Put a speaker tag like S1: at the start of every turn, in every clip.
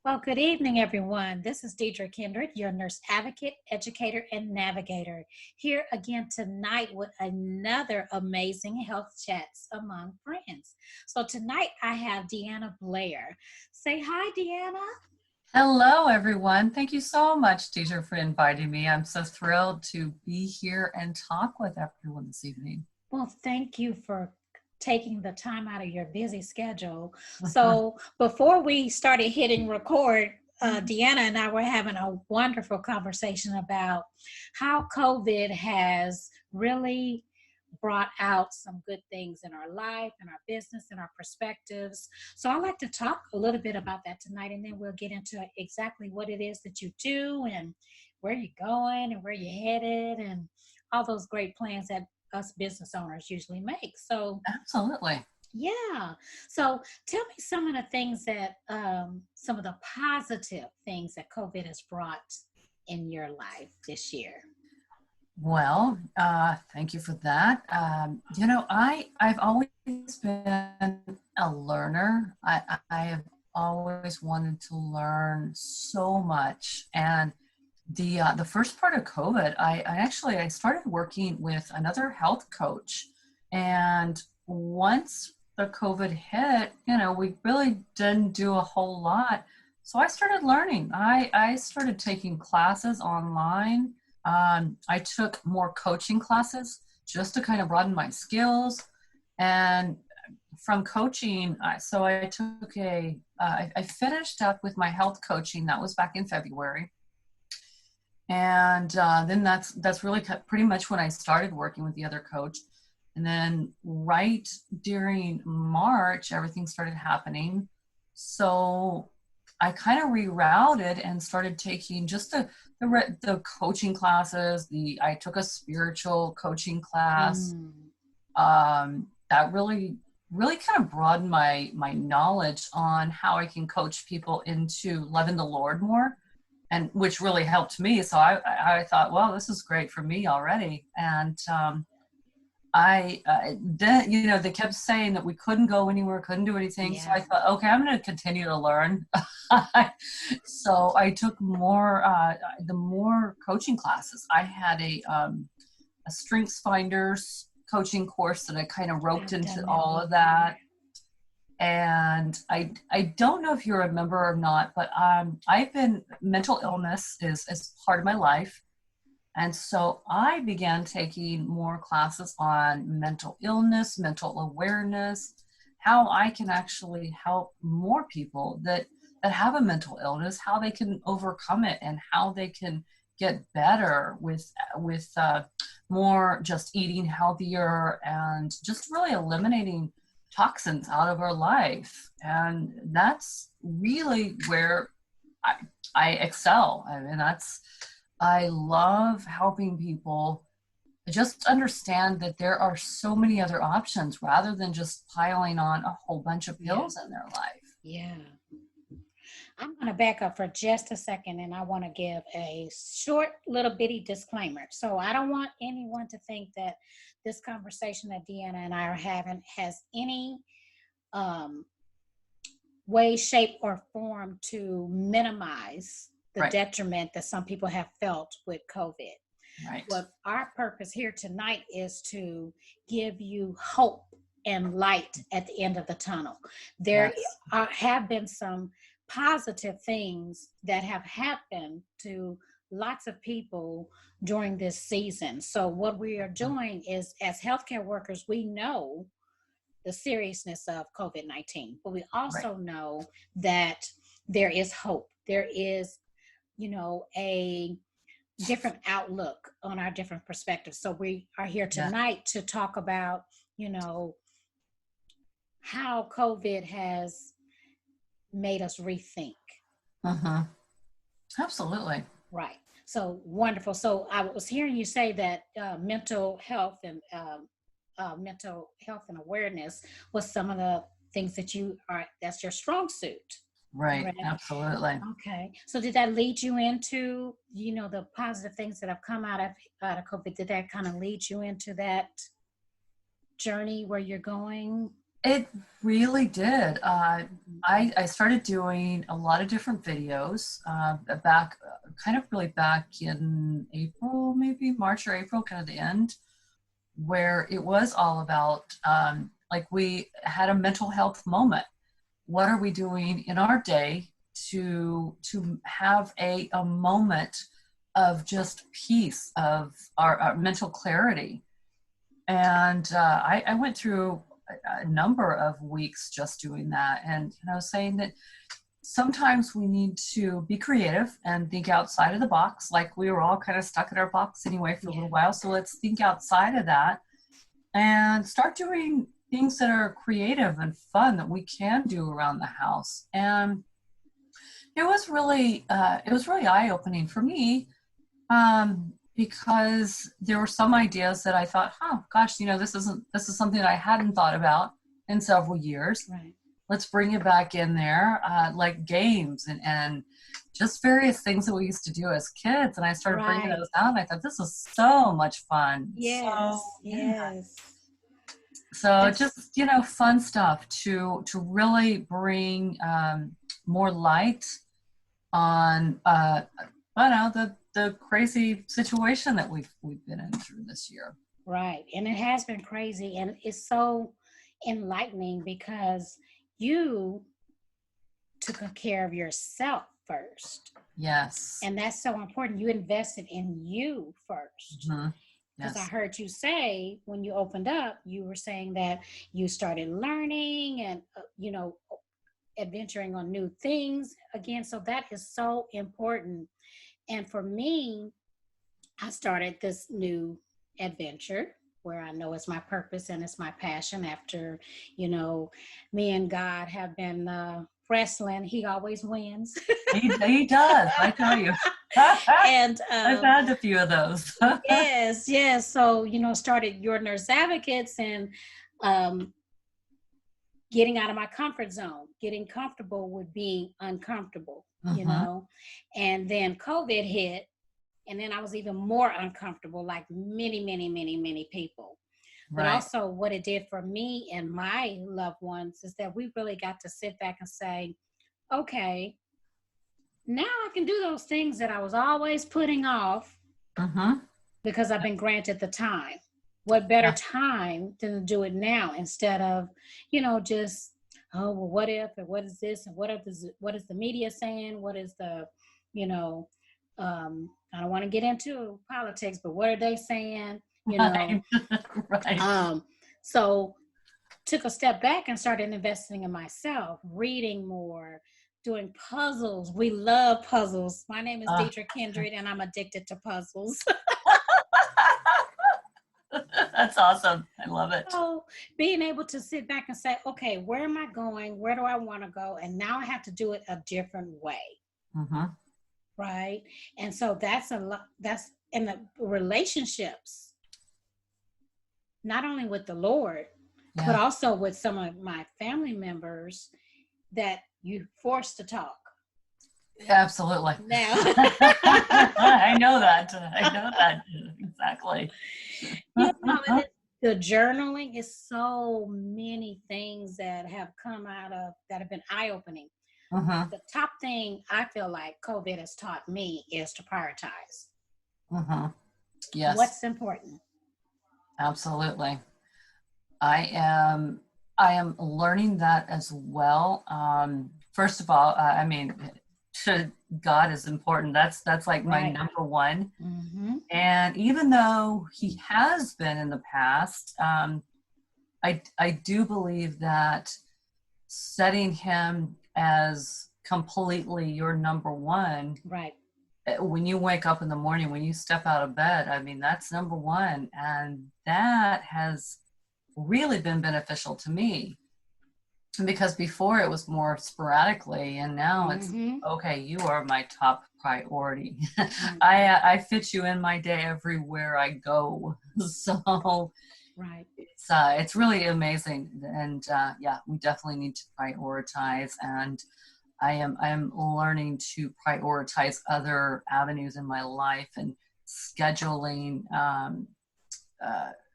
S1: Well, good evening, everyone. This is Deidre Kindred, your nurse advocate, educator, and navigator, here again tonight with another amazing health chats among friends. So tonight I have Deanna Blair. Say hi, Deanna.
S2: Hello, everyone. Thank you so much, Deidre, for inviting me. I'm so thrilled to be here and talk with everyone this evening.
S1: Well, thank you for taking the time out of your busy schedule. So before we started hitting record, Deanna and I were having a wonderful conversation about how COVID has really brought out some good things in our life and our business and our perspectives. So I'd like to talk a little bit about that tonight, and then we'll get into exactly what it is that you do and where you're going and where you're headed and all those great plans that us business owners usually make. So
S2: Absolutely.
S1: yeah. So tell me some of the things that, some of the positive things that COVID has brought in your life this year.
S2: Well, thank you for that. I've always been a learner. I have always wanted to learn so much. And the first part of COVID, I started working with another health coach, and once the COVID hit, we really didn't do a whole lot. So I started learning. I started taking classes online. I took more coaching classes just to kind of broaden my skills. And from coaching, so I took I finished up with my health coaching. That was back in February. And then that's really pretty much when I started working with the other coach. And then right during March, everything started happening. So I kind of rerouted and started taking just the coaching classes. I took a spiritual coaching class. That really kind of broadened my knowledge on how I can coach people into loving the Lord more, and which really helped me. So I thought, well, this is great for me already. And then, they kept saying that we couldn't go anywhere, couldn't do anything. Yeah. So I thought, okay, I'm going to continue to learn. So I took the more coaching classes. I had a Strengths Finders coaching course that I kind of roped into all of that. And I don't know if you remember or not, but mental illness is part of my life. And so I began taking more classes on mental illness, mental awareness, how I can actually help more people that have a mental illness, how they can overcome it, and how they can get better with more just eating healthier and just really eliminating toxins out of our life. And that's really where I excel. I mean, I love helping people just understand that there are so many other options rather than just piling on a whole bunch of pills in their life.
S1: Yeah. I'm going to back up for just a second, and I want to give a short little bitty disclaimer. So I don't want anyone to think that this conversation that Deanna and I are having has any way, shape, or form to minimize the detriment that some people have felt with COVID.
S2: Right.
S1: What our purpose here tonight is to give you hope and light at the end of the tunnel. There have been some positive things that have happened to lots of people during this season. So what we are doing is, as healthcare workers, we know the seriousness of COVID-19, but we also know that there is hope. There is, a different outlook on our different perspectives. So we are here tonight to talk about, how COVID has made us rethink.
S2: Absolutely.
S1: Right. So wonderful. So I was hearing you say that mental health and awareness was some of the things that that's your strong suit.
S2: Right. Absolutely.
S1: Okay. So did that lead you into, the positive things that have come out of COVID? Did that kind of lead you into that journey where you're going?
S2: It really did.
S1: Mhm.
S2: I started doing a lot of different videos back, kind of really back in April, maybe March or April, kind of the end, where it was all about like we had a mental health moment. What are we doing in our day to have a moment of just peace, of our mental clarity? And I went through a number of weeks just doing that, and saying that sometimes we need to be creative and think outside of the box. Like we were all kind of stuck in our box anyway for a
S1: Yeah.
S2: little while, so let's think outside of that and start doing things that are creative and fun that we can do around the house. And it was really eye-opening for me, because there were some ideas that I thought, oh gosh, this is something I hadn't thought about in several years.
S1: Right.
S2: Let's bring it back in there, like games and just various things that we used to do as kids. And I started bringing
S1: Right.
S2: those out, and I thought this was so much fun. So
S1: Yes.
S2: yeah,
S1: Yes.
S2: so
S1: That's
S2: just fun stuff to really bring more light on I don't know, the crazy situation that we've been in through this year.
S1: right. And it has been crazy, and it's so enlightening because you took care of yourself first.
S2: Yes.
S1: And that's so important. You invested in you first.
S2: Hmm.
S1: Because I
S2: Yes.
S1: heard you say when you opened up, you were saying that you started learning and, adventuring on new things again. So that is so important. And for me, I started this new adventure where I know it's my purpose and it's my passion after, you know, me and God have been wrestling. He always wins.
S2: He does, I tell you. I've
S1: And
S2: had a few of those.
S1: yes, yes. So, started Your Nurse Advocates and um, getting out of my comfort zone, getting comfortable with being uncomfortable,
S2: Hmm.
S1: And then COVID hit, and then I was even more uncomfortable, like many, many, many, many people. But
S2: Right.
S1: also, what it did for me and my loved ones is that we really got to sit back and say, okay, now I can do those things that I was always putting off
S2: Hmm.
S1: because I've been granted the time. What better
S2: Yeah.
S1: time than to do it now instead of, just, oh, well, what if, and what is this, and what is the media saying? What is the, you know, I don't want to get into politics, but what are they saying?
S2: Right. Right.
S1: Um, so took a step back and started investing in myself, reading more, doing puzzles. We love puzzles. My name is
S2: Uh,
S1: Deidre Kindred, and I'm addicted to puzzles.
S2: that's awesome. I love it.
S1: So being able to sit back and say, okay, where am I going? Where do I want to go? And now I have to do it a different way.
S2: Hmm.
S1: Right. And so that's a lot. That's in the relationships, not only with the Lord, but
S2: Yeah.
S1: also with some of my family members that you forced to talk
S2: Absolutely.
S1: now.
S2: I know that. I know that. Exactly.
S1: And the journaling is so many things that have come out of that have been eye-opening.
S2: Hmm.
S1: The top thing I feel like COVID has taught me is to prioritize
S2: Hmm. Yes,
S1: what's important.
S2: absolutely. I am I am learning that as well. First of all, I mean, to God is important. That's like my
S1: Right.
S2: number one.
S1: Mm-hmm.
S2: And even though he has been in the past, I do believe that setting him as completely your number one,
S1: Right.
S2: when you wake up in the morning, when you step out of bed, I mean, that's number one. And that has really been beneficial to me, because before it was more sporadically, and now it's
S1: Mm-hmm.
S2: okay, you are my top priority.
S1: Right.
S2: I fit you in my day everywhere I go. So
S1: Right.
S2: it's really amazing. And yeah, we definitely need to prioritize, and I am learning to prioritize other avenues in my life and scheduling,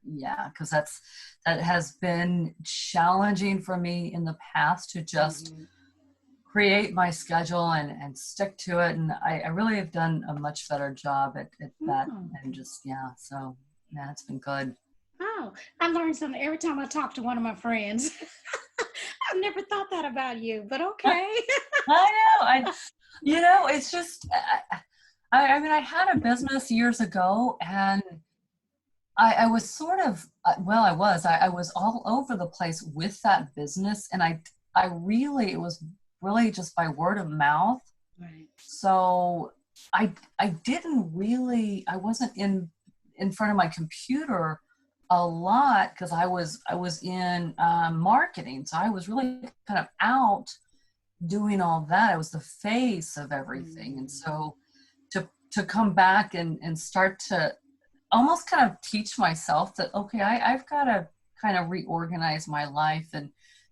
S2: yeah, because that has been challenging for me in the past to just create my schedule and stick to it. And I really have done a much better job at that, and just, yeah, so yeah, it's been good.
S1: Oh, I learned something every time I talk to one of my friends. I've never thought that about you, but okay.
S2: I know. It's just, I mean, I had a business years ago, and I was sort of, I was all over the place with that business. And it was really just by word of mouth.
S1: Right.
S2: So I wasn't in front of my computer a lot, because I was in marketing. So I was really kind of out doing all that. I was the face of everything. And so to come back and start to almost kind of teach myself that, okay, I've got to kind of reorganize my life and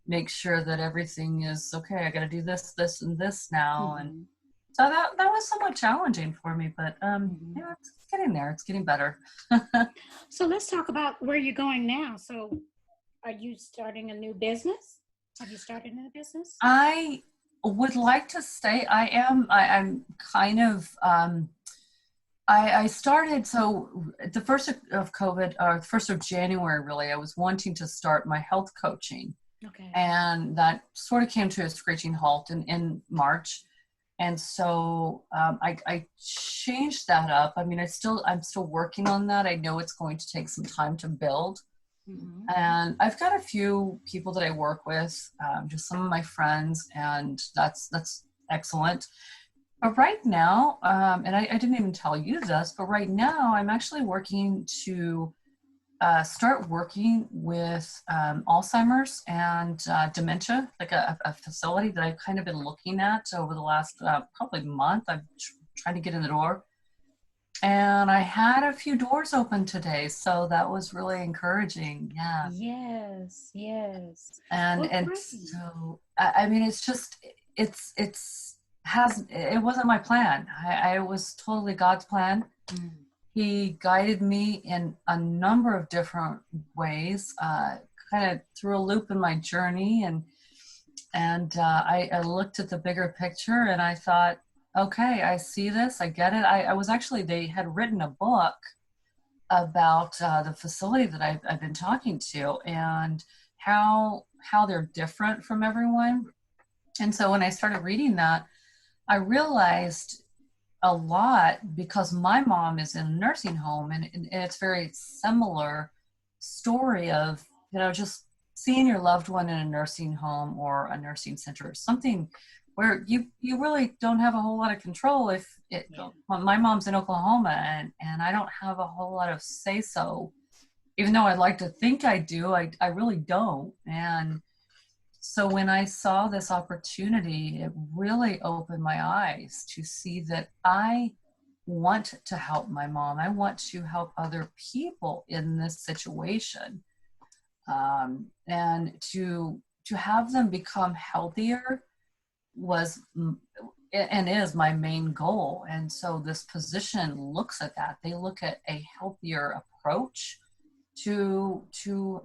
S2: make sure that everything is okay. I got to do this, this, and this now. And so that was somewhat challenging for me, but yeah, it's getting there. It's getting better.
S1: So let's talk about where you're going now. So are you starting a new business? Have you started a new business?
S2: I would like to say I'm kind of, I started, so the first of COVID, or the 1st of January, really, I was wanting to start my health coaching.
S1: Okay.
S2: And that sort of came to a screeching halt in March. And so I changed that up. I mean, I'm still working on that. I know it's going to take some time to build. And I've got a few people that I work with, just some of my friends, and that's excellent. But right now, and I didn't even tell you this, but right now I'm actually working to start working with Alzheimer's and dementia, like a facility that I've kind of been looking at over the last probably month. I'm trying to get in the door. And I had a few doors open today, so that was really encouraging. Yeah.
S1: Yes.
S2: And so I mean, it's just it wasn't my plan. I was totally God's plan. He guided me in a number of different ways, kind of threw a loop in my journey, and I looked at the bigger picture, and I thought, okay, I see this, I get it. They had written a book about the facility that I've been talking to, and how they're different from everyone. And so when I started reading that, I realized a lot, because my mom is in a nursing home, and it's very similar story of, just seeing your loved one in a nursing home or a nursing center, or something where you really don't have a whole lot of control. My mom's in Oklahoma, and I don't have a whole lot of say so, even though I'd like to think I do. I really don't. And so when I saw this opportunity, it really opened my eyes to see that I want to help my mom. I want to help other people in this situation, and to have them become healthier was and is my main goal. And so this position looks at that. They look at a healthier approach to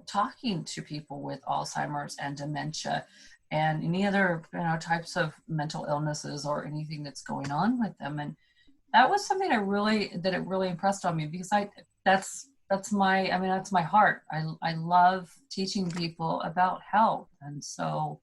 S2: talking to people with Alzheimer's and dementia and any other types of mental illnesses or anything that's going on with them. And that was something it really impressed on me, because that's my heart. I love teaching people about health. And so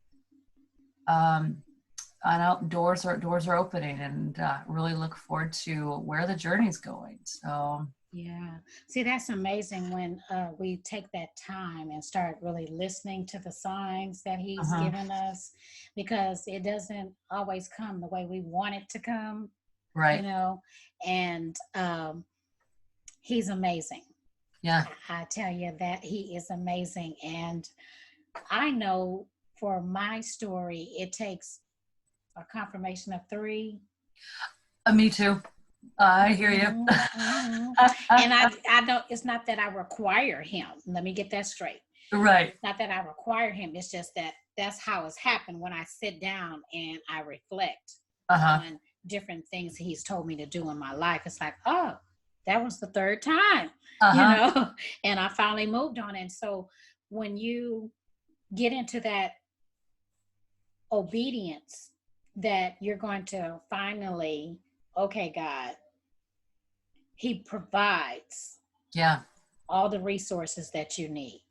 S2: I know doors are opening, and really look forward to where the journey's going. So
S1: yeah, see, that's amazing when we take that time and start really listening to the signs that he's given us, because it doesn't always come the way we want it to come,
S2: right.
S1: And he's amazing.
S2: Yeah,
S1: I tell you that he is amazing. And I know for my story, it takes a confirmation of 3.
S2: me too. I hear you.
S1: And I don't, it's not that I require him. Let me get that straight.
S2: Right.
S1: Not that I require him. It's just that that's how it's happened when I sit down and I reflect on different things he's told me to do in my life. It's like, oh, that was the third time,
S2: Uh-huh.
S1: and I finally moved on. And so when you get into that obedience, that you're going to finally, okay, God, He provides
S2: Yeah.
S1: all the resources that you need.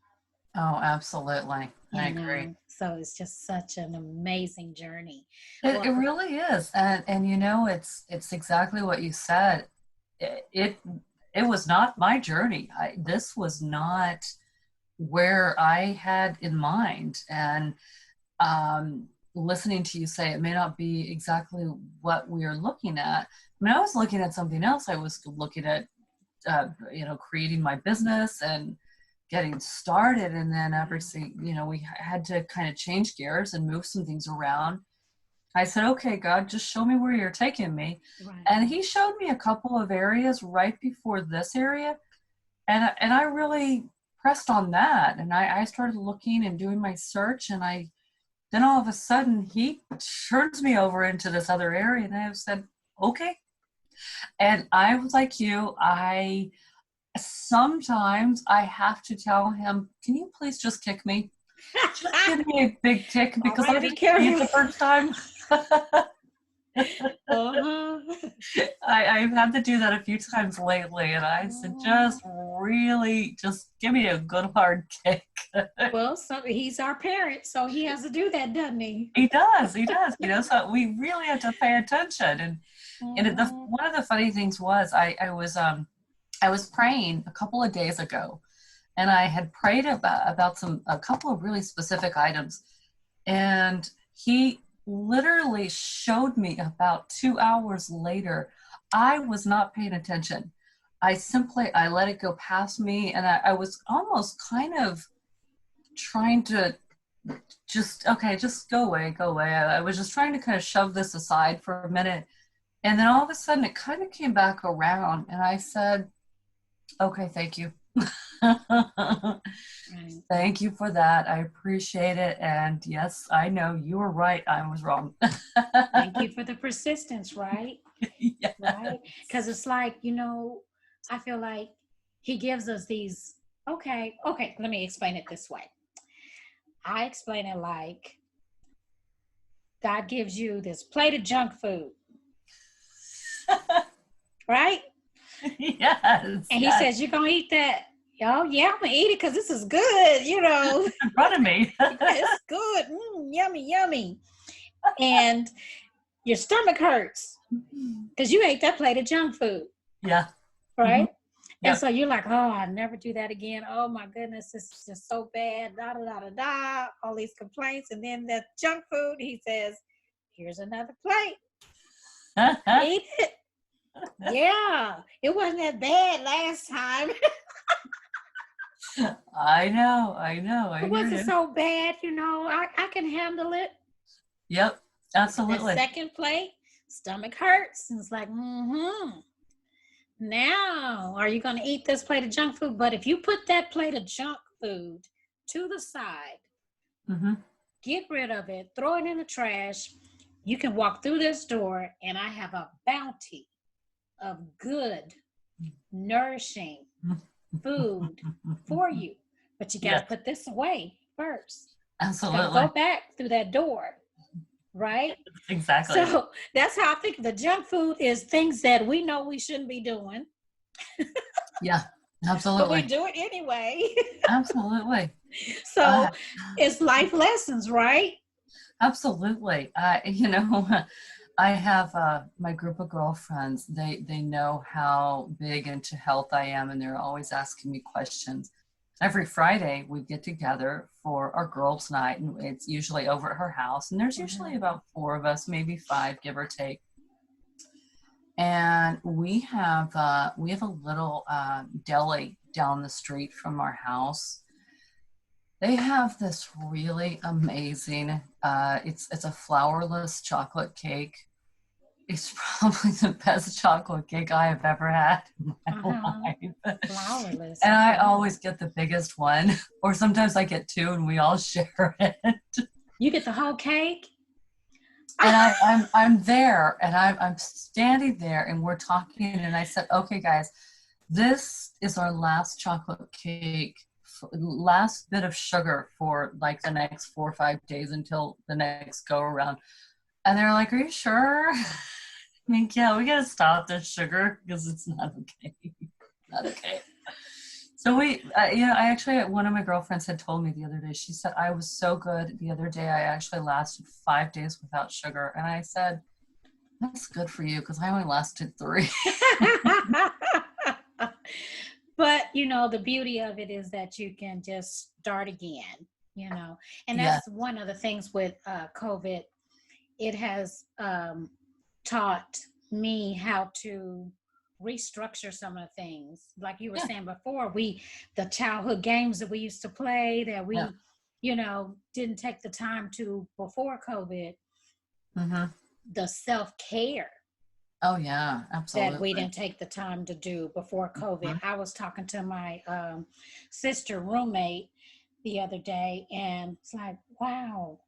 S2: Oh, absolutely. I agree.
S1: So it's just such an amazing journey.
S2: It
S1: Well,
S2: really is. And it's exactly what you said. It it was not my journey. This was not where I had in mind. And listening to you say it may not be exactly what we are looking at. I mean, I was looking at something else. I was looking at creating my business and getting started, and then everything, we had to kind of change gears and move some things around. I said, okay, God, just show me where you're taking me.
S1: right.
S2: And he showed me a couple of areas right before this area. And I really pressed on that. And I started looking and doing my search. And then all of a sudden he turns me over into this other area. And I said, okay. And I was like you, sometimes I have to tell him, can you please just kick me? Just give me a big kick because
S1: All
S2: I
S1: right, be
S2: didn't see it
S1: careful.
S2: the first time.
S1: Uh-huh.
S2: I've had to do that a few times lately, and I said, just really, just give me a good hard kick.
S1: Well, so he's our parent, so he has to do that, doesn't he?
S2: He does, he does. So we really have to pay attention.
S1: Mhm.
S2: One of the funny things was I was praying a couple of days ago, and I had prayed about a couple of really specific items, and he literally showed me about 2 hours later. I was not paying attention. I let it go past me, and I was almost kind of trying to just go away, go away. I was just trying to kind of shove this aside for a minute, and then all of a sudden it kind of came back around, and I said, okay, thank you.
S1: Right.
S2: Thank you for that. I appreciate it. And yes, I know you were right. I was wrong.
S1: Thank you for the persistence, right?
S2: Yes.
S1: Right? Because it's like, I feel like he gives us these, okay, let me explain it this way. I explain it like God gives you this plate of junk food, right?
S2: Yes.
S1: And he
S2: Yes.
S1: says, you're going to eat that. Oh, yeah, I'm going to eat it because this is good,
S2: In front of me.
S1: It's good. Yummy, yummy. And your stomach hurts because you ate that plate of junk food,
S2: Yeah. Mm-hmm.
S1: right? And
S2: Yep.
S1: so you're like, oh, I'll never do that again. Oh my goodness, this is just so bad. Da da da da da. All these complaints, and then that junk food. He says, "Here's another plate. Eat it." Yeah, it wasn't that bad last time.
S2: I know. I know. I
S1: It
S2: hear
S1: wasn't
S2: you.
S1: so bad, I can handle it.
S2: Yep.
S1: That
S2: Absolutely.
S1: second plate, stomach hurts, and it's like, Now, are you going to eat this plate of junk food? But if you put that plate of junk food to the side,
S2: Mm-hmm.
S1: get rid of it, throw it in the trash, you can walk through this door, and I have a bounty of good, nourishing food for you. But you got to
S2: Yes.
S1: put this away first. Don't
S2: Absolutely.
S1: go back through that door, right?
S2: Exactly.
S1: So that's how I think the junk food is things that we know we shouldn't be doing,
S2: Yeah.
S1: but we
S2: Absolutely.
S1: do it anyway.
S2: Absolutely.
S1: So it's life lessons, right?
S2: Absolutely. I have my group of girlfriends. They know how big into health I am, and they're always asking me questions. Every Friday, we get together for our girls' night, and it's usually over at her house. And there's usually about 4 of us, maybe 5, give or take. And we have a little deli down the street from our house. They have this really amazing, it's a flourless chocolate cake. It's probably the best chocolate cake I have ever had in my life.
S1: Flourless.
S2: And I always get the biggest one, or sometimes I get 2 and we all share it.
S1: You get the whole cake?
S2: And I'm there, and I'm standing there, and we're talking, and I said, okay, guys, this is our last chocolate cake, last bit of sugar for like the next 4 or 5 days until the next go around. And they're like, are you sure? I mean, yeah, we gotta stop this sugar because it's not okay. Not okay. So I actually, one of my girlfriends had told me the other day, she said, I was so good the other day. I actually lasted 5 days without sugar. And I said, that's good for you because I only lasted 3.
S1: But the beauty of it is that you can just start again, and
S2: Yeah.
S1: that's one of the things with COVID. It has taught me how to restructure some of the things, like you were
S2: Yeah.
S1: saying before, the childhood games that we used to play that
S2: Yeah.
S1: we didn't take the time to before COVID.
S2: Mm-hmm.
S1: The self-care
S2: Oh, yeah,
S1: that we
S2: absolutely.
S1: didn't take the time to do before COVID.
S2: Mm-hmm.
S1: I was talking to my sister roommate the other day, and it's like, wow,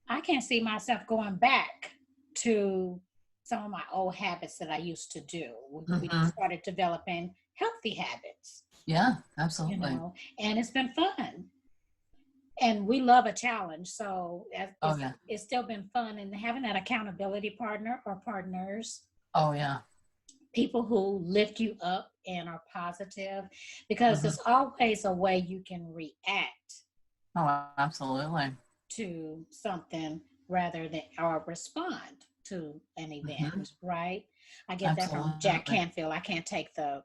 S1: I can't see myself going back to some of my old habits that I used to do. We
S2: Mm-hmm.
S1: started developing healthy habits,
S2: Yeah, absolutely.
S1: and it's been fun. And we love a challenge, so
S2: Oh, yeah.
S1: it's still been fun. And having that accountability partner or partners,
S2: Oh, yeah.
S1: people who lift you up and are positive, because
S2: Mm-hmm.
S1: there's always a way you can react
S2: Oh, absolutely.
S1: to something rather than or respond to an
S2: Mm-hmm.
S1: event, right? I get that from Jack
S2: Absolutely.
S1: Canfield. I can't take the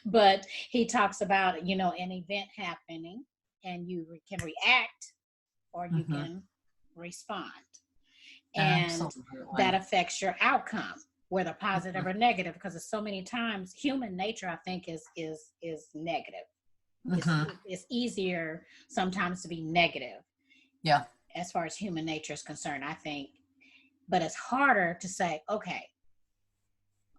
S1: but he talks about an event happening, and you can react or you
S2: Mm-hmm.
S1: can respond, and that
S2: Absolutely.
S1: affects your outcome, whether
S2: Mm-hmm.
S1: positive or negative, because it's so many times human nature, I think, is negative. it's
S2: Mm-hmm.
S1: it's easier sometimes to be negative
S2: Yeah.
S1: as far as human nature is concerned, I think. But it's harder to say, okay,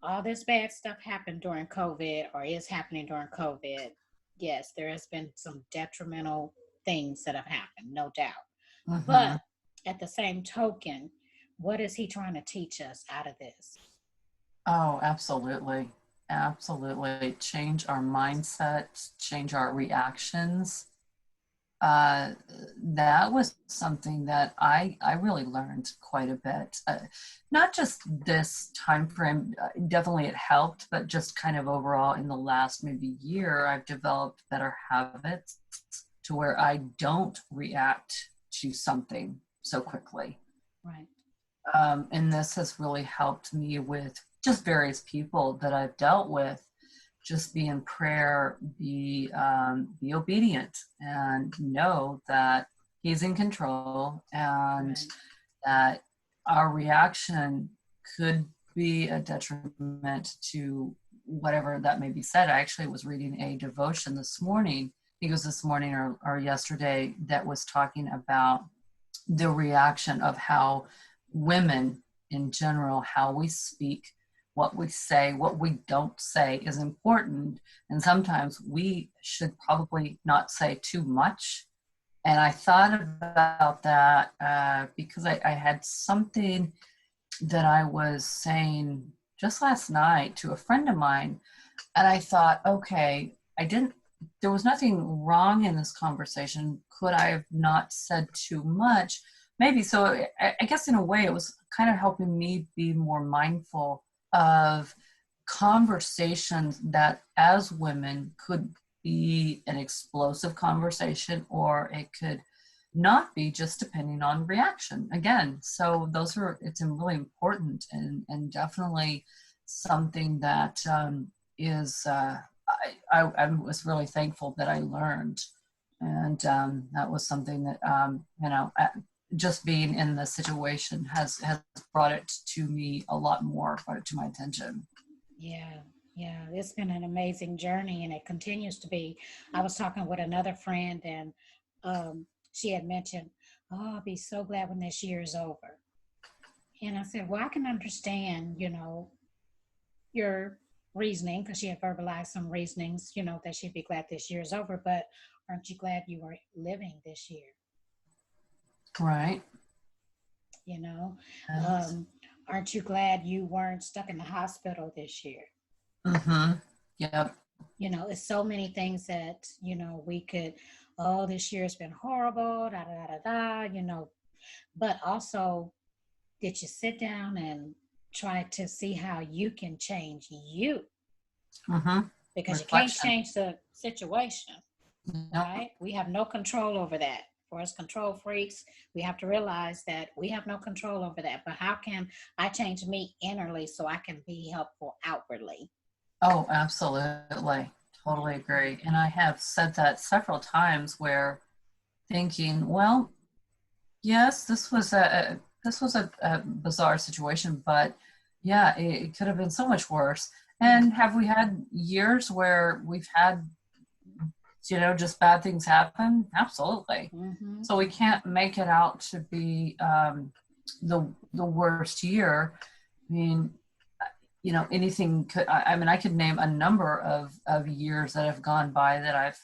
S1: all this bad stuff happened during COVID or is happening during COVID. Yes, there has been some detrimental things that have happened, no doubt.
S2: Mm-hmm.
S1: But at the same token, what is he trying to teach us out of this?
S2: Oh, absolutely. Absolutely. Change our mindset, change our reactions. uh, that was something that I really learned quite a bit. Not just this time frame, definitely it helped, but just kind of overall in the last maybe year, I've developed better habits to where I don't react to something so quickly.
S1: Right.
S2: And this has really helped me with just various people that I've dealt with. Just be in prayer, be obedient, and know that He's in control, and
S1: Right.
S2: that our reaction could be a detriment to whatever that may be said. I actually was reading a devotion this morning. I think it was this morning or yesterday, that was talking about the reaction of how women in general, how we speak, what we say, what we don't say is important. And sometimes we should probably not say too much. And I thought about that because I had something that I was saying just last night to a friend of mine. And I thought, okay, there was nothing wrong in this conversation. Could I have not said too much? Maybe. So I guess in a way it was kind of helping me be more mindful of conversations that as women could be an explosive conversation, or it could not be, just depending on reaction again. So it's really important, and definitely something that is I was really thankful that I learned. And that was something that just being in the situation has brought it to me a lot more, brought it to my attention.
S1: Yeah, yeah, it's been an amazing journey, and it continues to be. I was talking with another friend, and she had mentioned, "Oh, I'll be so glad when this year is over." And I said, "Well, I can understand, your reasoning, because she had verbalized some reasonings, that she'd be glad this year is over. But aren't you glad you are living this year?
S2: Right.
S1: You know,
S2: Yes.
S1: um, aren't you glad you weren't stuck in the hospital this year?
S2: Mm-hmm. Yep.
S1: It's so many things that, we could, oh, this year's been horrible, da da da da da, but also, did you sit down and try to see how you can change you?
S2: Mm-hmm.
S1: Because you can't
S2: Reflection.
S1: change the situation,
S2: Nope.
S1: right? We have no control over that. For us control freaks, we have to realize that we have no control over that. But how can I change me innerly so I can be helpful outwardly?
S2: Oh, absolutely. Totally agree. And I have said that several times where thinking, well, yes, this was a bizarre situation, but yeah, it could have been so much worse.
S1: Yeah.
S2: And have we had years where we've had, just bad things happen? Absolutely.
S1: Mm-hmm.
S2: So we can't make it out to be the worst year. I mean, anything could. I mean, I could name a number of years that have gone by that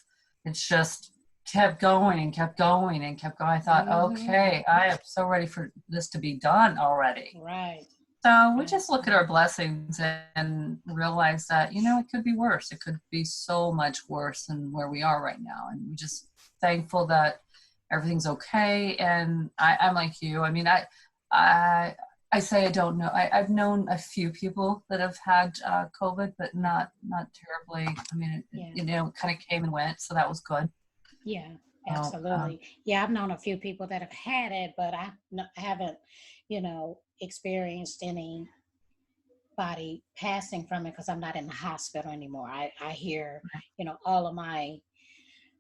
S2: it's just kept going and kept going and kept going. I thought,
S1: Mm-hmm.
S2: okay, I am so ready for this to be done already.
S1: Right.
S2: So we
S1: Right.
S2: just look at our blessings and realize that, it could be worse. It could be so much worse than where we are right now. And we're just thankful that everything's okay. And I'm like you. I mean, I, I say I don't know. I've known a few people that have had COVID, but not terribly. I mean,
S1: Yeah.
S2: kind of came and went. So that was good.
S1: Yeah.
S2: So,
S1: Absolutely. Yeah, I've known a few people that have had it, but haven't, experienced anybody passing from it because I'm not in the hospital anymore. I hear, all of my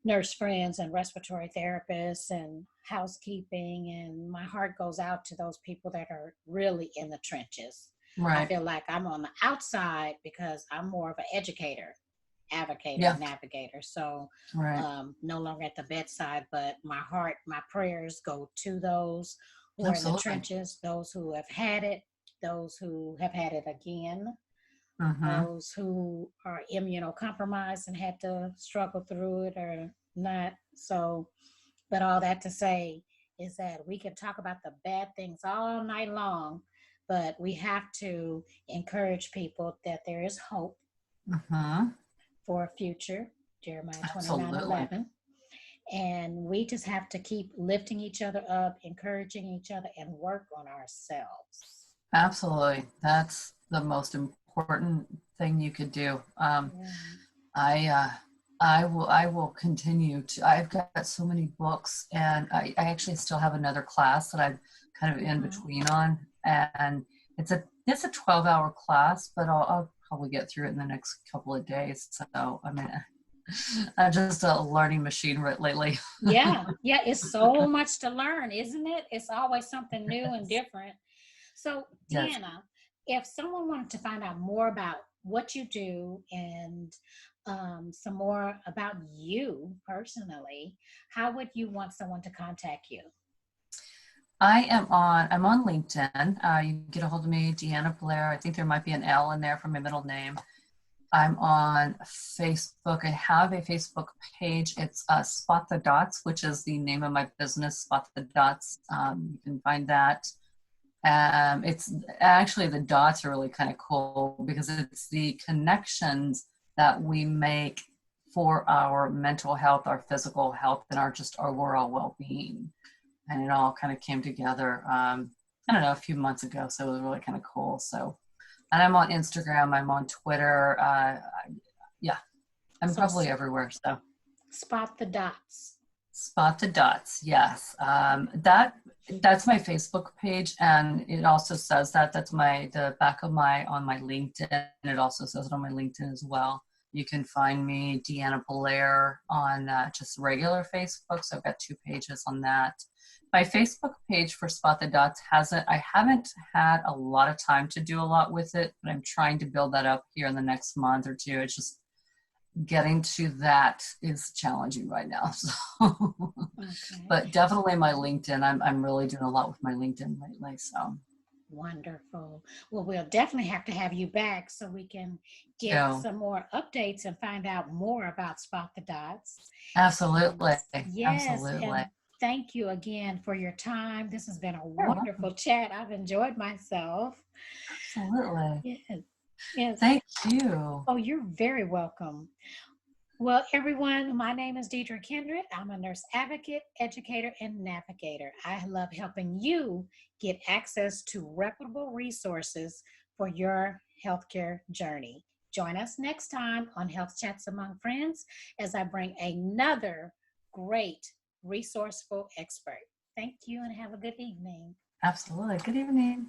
S1: nurse friends and respiratory therapists and housekeeping, and my heart goes out to those people that are really in the trenches. I
S2: right.
S1: feel like I'm on the outside because I'm more of an educator, advocator,
S2: Yeah.
S1: navigator. So
S2: Right.
S1: no longer at the bedside, but my heart, my prayers go to those who are in the
S2: Absolutely.
S1: trenches, those who have had it, those who have had it again,
S2: Mm-hmm.
S1: those who are immunocompromised and had to struggle through it or not. So, but all that to say is that we can talk about the bad things all night long, but we have to encourage people that there is hope
S2: Mm-hmm.
S1: for a future, Jeremiah
S2: Absolutely.
S1: 29:11. And we just have to keep lifting each other up, encouraging each other, and work on ourselves.
S2: Absolutely. That's the most important thing you could do.
S1: Yeah.
S2: I uh, I will continue to. I've got so many books, and I actually still have another class that I'm kind of in
S1: Uh-huh.
S2: between on, and it's a 12-hour class, but I'll probably get through it in the next couple of days. So I mean, I'm just a learning machine lately.
S1: Yeah, yeah, it's so much to learn, isn't it? It's always something new and different. So,
S2: Yes.
S1: Deanna, if someone wanted to find out more about what you do and some more about you personally, how would you want someone to contact you?
S2: I'm on LinkedIn. You can get a hold of me, Deanna Blair. I think there might be an L in there for my middle name. I'm on Facebook. I have a Facebook page. It's Spot the Dots, which is the name of my business, Spot the Dots. You can find that. It's actually, the dots are really kind of cool because it's the connections that we make for our mental health, our physical health, and our just overall well-being. And it all kind of came together, I don't know, a few months ago. So it was really kind of cool. So, and I'm on Instagram, I'm on Twitter. Yeah, I'm
S1: So,
S2: probably everywhere. So
S1: spot the dots.
S2: Spot the Dots. Yes. That's my Facebook page. And it also says that's the back of on my LinkedIn. It also says it on my LinkedIn as well. You can find me, Deanna Blair, on just regular Facebook. So I've got 2 pages on that. My Facebook page for Spot the Dots I haven't had a lot of time to do a lot with it, but I'm trying to build that up here in the next month or two. It's just getting to that is challenging right now. So,
S1: Okay.
S2: but definitely my LinkedIn, I'm really doing a lot with my LinkedIn lately. So,
S1: Wonderful. Well, we'll definitely have to have you back so we can get
S2: so
S1: some more updates and find out more about Spot the Dots. And
S2: absolutely,
S1: yes,
S2: absolutely.
S1: and thank you again for your time. This has been a
S2: You're welcome.
S1: wonderful chat. I've enjoyed myself.
S2: Absolutely.
S1: Yes. Yes.
S2: Thank you.
S1: Oh, you're very welcome. Well, everyone, my name is Deidre Kindred. I'm a nurse advocate, educator, and navigator. I love helping you get access to reputable resources for your healthcare journey. Join us next time on Health Chats Among Friends as I bring another great, resourceful expert. Thank you and have a good evening.
S2: Absolutely. Good evening.